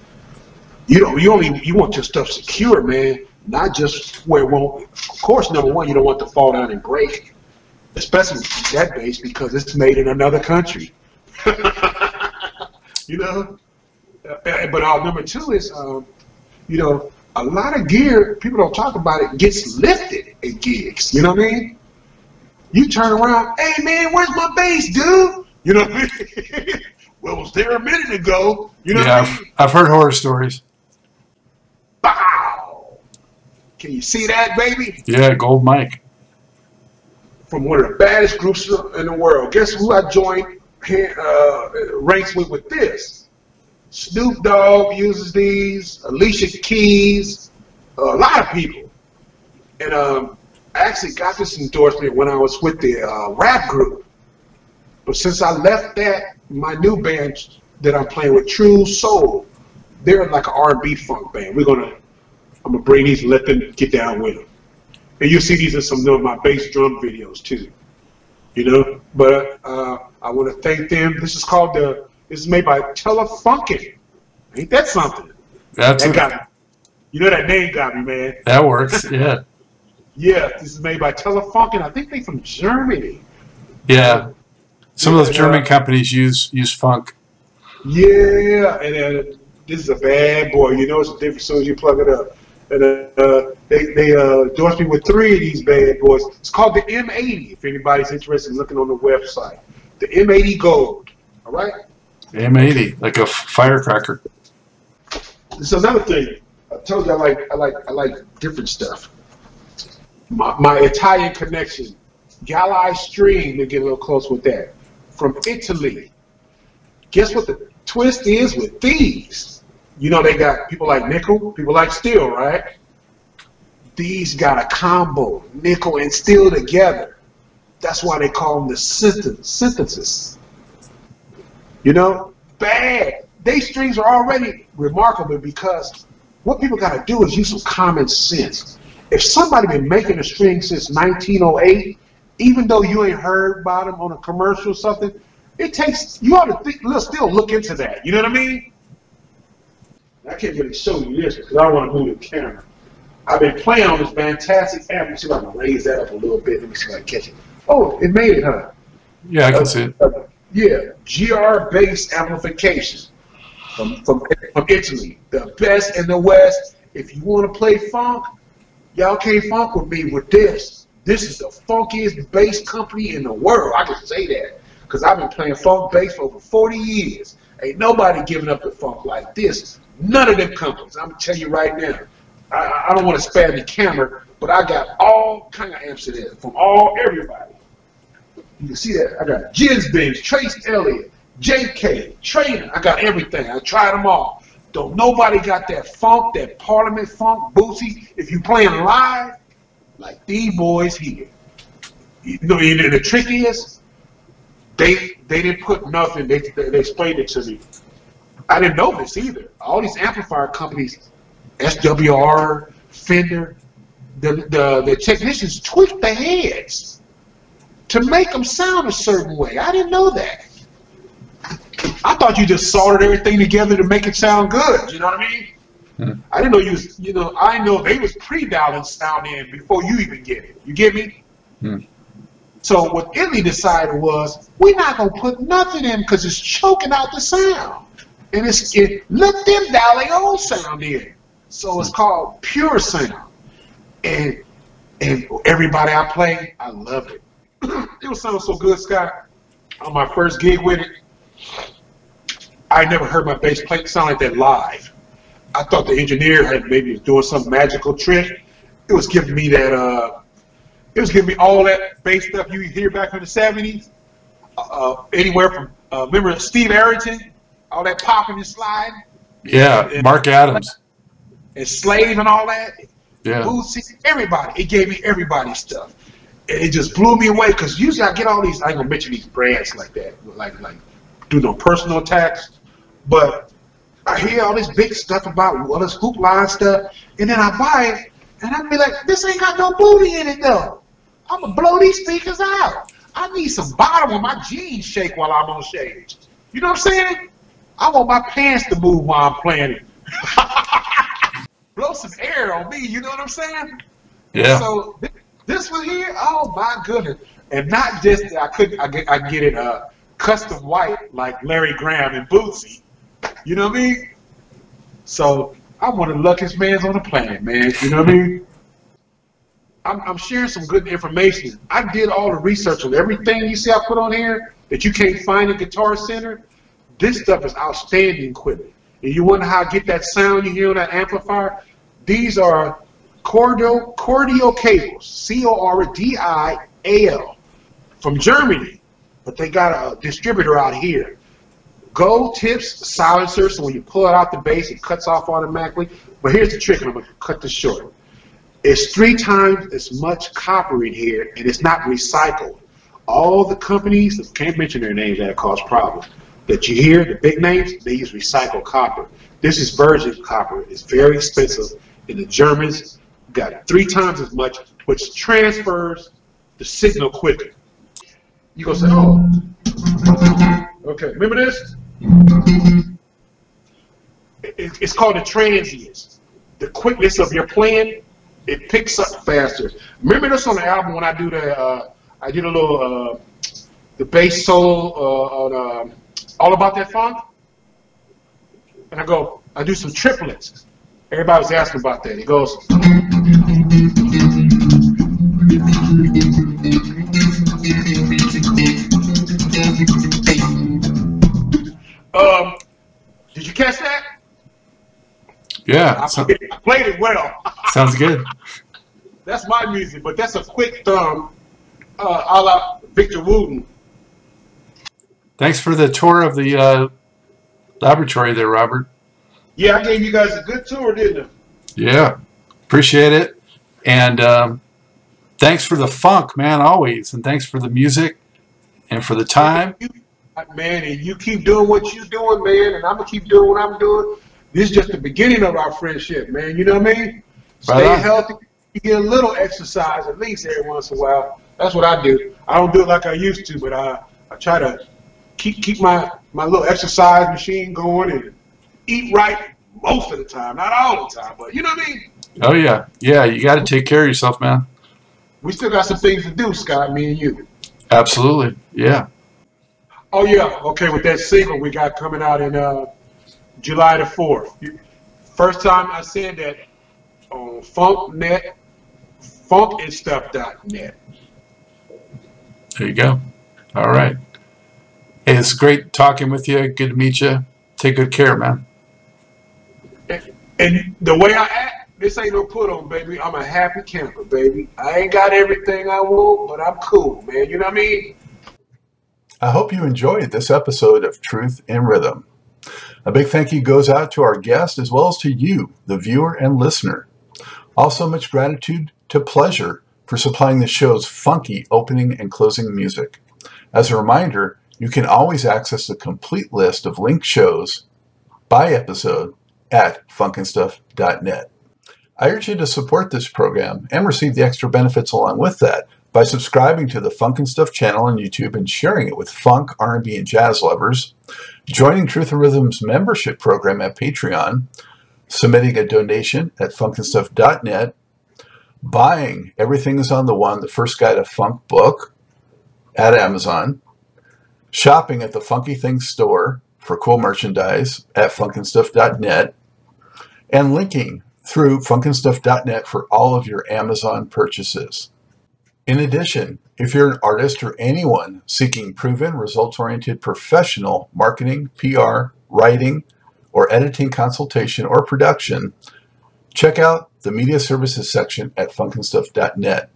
You want your stuff secure, man. Not just where it won't. Of course, number one, you don't want to fall down and break, especially that bass because it's made in another country. You know. But number two is, you know, a lot of gear people don't talk about it gets lifted at gigs. You know what I mean? You turn around, hey man, where's my bass, dude? You know what I mean? Well, it was there a minute ago. You know what I mean? I've heard horror stories. Bow! Can you see that, baby? Yeah, gold mic. From one of the baddest groups in the world. Guess who I joined ranks with this? Snoop Dogg uses these, Alicia Keys, a lot of people. And I actually got this endorsement when I was with the rap group. But since I left that, my new band that I'm playing with, True Soul, they're like an R&B funk band. I'm gonna bring these and let them get down with them. And you'll see these in some of my bass drum videos too. You know, but I want to thank them. This is made by Telefunken. Ain't that something? That got me. You know that name got me, man. That works. Yeah. Yeah, this is made by Telefunken. I think they from Germany. Yeah. Some of those German companies use funk. Yeah, and this is a bad boy. You know it's different as soon as you plug it up. And they endorsed me with 3 of these bad boys. It's called the M80. If anybody's interested in looking on the website, the M80 Gold. All right. M80, like a firecracker. It's another thing. I told you I like different stuff. My Italian connection, Galli String. To get a little close with that. From Italy. Guess what the twist is with these? You know they got people like nickel, people like steel, right? These got a combo, nickel and steel together. That's why they call them the synthesis. You know, bad. They strings are already remarkable because what people got to do is use some common sense. If somebody been making a string since 1908, even though you ain't heard about them on a commercial or something, you ought to still look into that. You know what I mean? I can't really show you this because I don't want to move the camera. I've been playing on this fantastic amp. Let me see if I can raise that up a little bit. Let me see if I can catch it. Oh, it made it, huh? Yeah, I can see it. Yeah, GR bass amplification from Italy. The best in the West. If you want to play funk, y'all can't funk with me with this. This is the funkiest bass company in the world. I can say that because I've been playing funk bass for over 40 years. Ain't nobody giving up the funk like this. None of them companies. I'm gonna tell you right now. I don't want to spam the camera, but I got all kind of amps in there from everybody. You can see that. I got Jizz Biggs, Trace Elliott, JK, Trainer. I got everything. I tried them all. Don't nobody got that funk, that Parliament funk, Bootsy. If you playing live, like these boys here. You know, and the trick is, they didn't put nothing. They explained it to me. I didn't know this either. All these amplifier companies, SWR, Fender, the technicians tweak their heads to make them sound a certain way. I didn't know that. I thought you just soldered everything together to make it sound good. You know what I mean? Hmm. I didn't know you know, I know they was pre-dialing sound in before you even get it. You get me? Hmm. So what Italy decided was, we're not going to put nothing in because it's choking out the sound. And let them dial their own sound in. So it's called pure sound. And everybody I play, I loved it. It was sounding so good, Scott. On my first gig with it, I never heard my bass plate sound like that live. I thought the engineer had maybe doing some magical trick. It was giving me that, it was giving me all that bass stuff you hear back in the 70s. Anywhere from, remember Steve Arrington? All that popping and sliding. Yeah, and Mark Adams. And Slave and all that. Yeah. Bootsy, everybody. It gave me everybody's stuff. And it just blew me away because usually I get all these, I ain't gonna mention these brands like that, like do no personal attacks. But I hear all this big stuff about all this hoop line stuff, and then I buy it, and I be like, this ain't got no booty in it though. I'm gonna blow these speakers out. I need some bottom when my jeans shake while I'm on stage. You know what I'm saying? I want my pants to move while I'm playing it. Blow some air on me, you know what I'm saying? Yeah. So this one here, oh my goodness. And not just, I get it custom white like Larry Graham and Bootsy. You know what I mean? So I'm one of the luckiest mans on the planet, man. You know what I mean? I'm sharing some good information. I did all the research on everything you see I put on here that you can't find in Guitar Center. This stuff is outstanding equipment. And you wonder how I get that sound you hear on that amplifier? These are cordial cables, C-O-R-D-I-A-L, from Germany. But they got a distributor out here. Gold tips, silencer, so when you pull it out the bass, it cuts off automatically. But here's the trick, and I'm going to cut this short. It's 3 times as much copper in here, and it's not recycled. All the companies, I can't mention their names, that cause problems, that you hear, the big names, they use recycled copper. This is virgin copper. It's very expensive, and the Germans got 3 times as much, which transfers the signal quicker. You gonna say, oh, okay, remember this? It's called the transients. The quickness of your playing, it picks up faster. Remember this on the album when I do the, I did a little, the bass solo on All About That Funk? And I do some triplets. Everybody was asking about that. He goes, did you catch that? Yeah. I played it well. Sounds good. That's my music, but that's a quick thumb a la Victor Wooten. Thanks for the tour of the laboratory there, Robert. Yeah, I gave you guys a good tour, didn't I? Yeah, appreciate it. And thanks for the funk, man, always. And thanks for the music and for the time. Man, and you keep doing what you're doing, man, and I'm going to keep doing what I'm doing. This is just the beginning of our friendship, man. You know what I mean? Stay healthy. You get a little exercise at least every once in a while. That's what I do. I don't do it like I used to, but I try to keep my little exercise machine going and eat right most of the time. Not all the time, but you know what I mean? Oh, yeah. Yeah, you got to take care of yourself, man. We still got some things to do, Scott, me and you. Absolutely. Yeah. Oh, yeah. Okay, with that single we got coming out in July the 4th. First time I said that on funknet, funkandstuff.net. There you go. All right. Hey, it's great talking with you. Good to meet you. Take good care, man. And the way I act, this ain't no put on, baby. I'm a happy camper, baby. I ain't got everything I want, but I'm cool, man. You know what I mean? I hope you enjoyed this episode of Truth in Rhythm. A big thank you goes out to our guest as well as to you, the viewer and listener. Also, much gratitude to Pleasure for supplying the show's funky opening and closing music. As a reminder, you can always access the complete list of linked shows by episode at funkandstuff.net. I urge you to support this program and receive the extra benefits along with that by subscribing to the Funk and Stuff channel on YouTube and sharing it with funk, R&B, and jazz lovers, joining Truth and Rhythm's membership program at Patreon, submitting a donation at funkandstuff.net, buying Everything is on the One, the First Guide to Funk book at Amazon, shopping at the Funky Things store for cool merchandise at funkandstuff.net, and linking through funkandstuff.net for all of your Amazon purchases. In addition, if you're an artist or anyone seeking proven, results-oriented professional marketing, PR, writing, or editing consultation or production, check out the media services section at funkandstuff.net.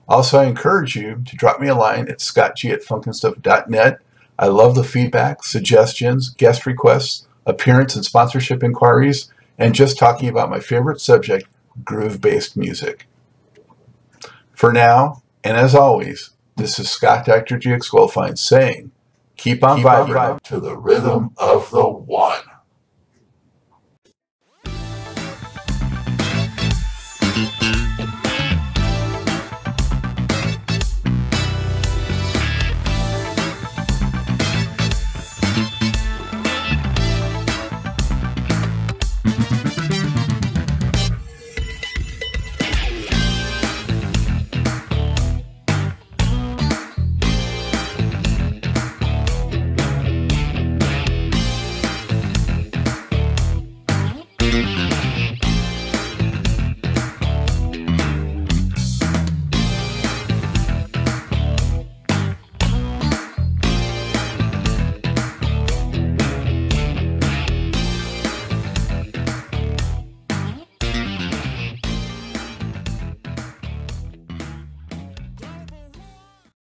Also, I encourage you to drop me a line at scottg@funkandstuff.net. I love the feedback, suggestions, guest requests, appearance and sponsorship inquiries, and just talking about my favorite subject, groove-based music. For now, and as always, this is Scott Dr. GX Goldfine saying, keep on vibing to the rhythm of the one.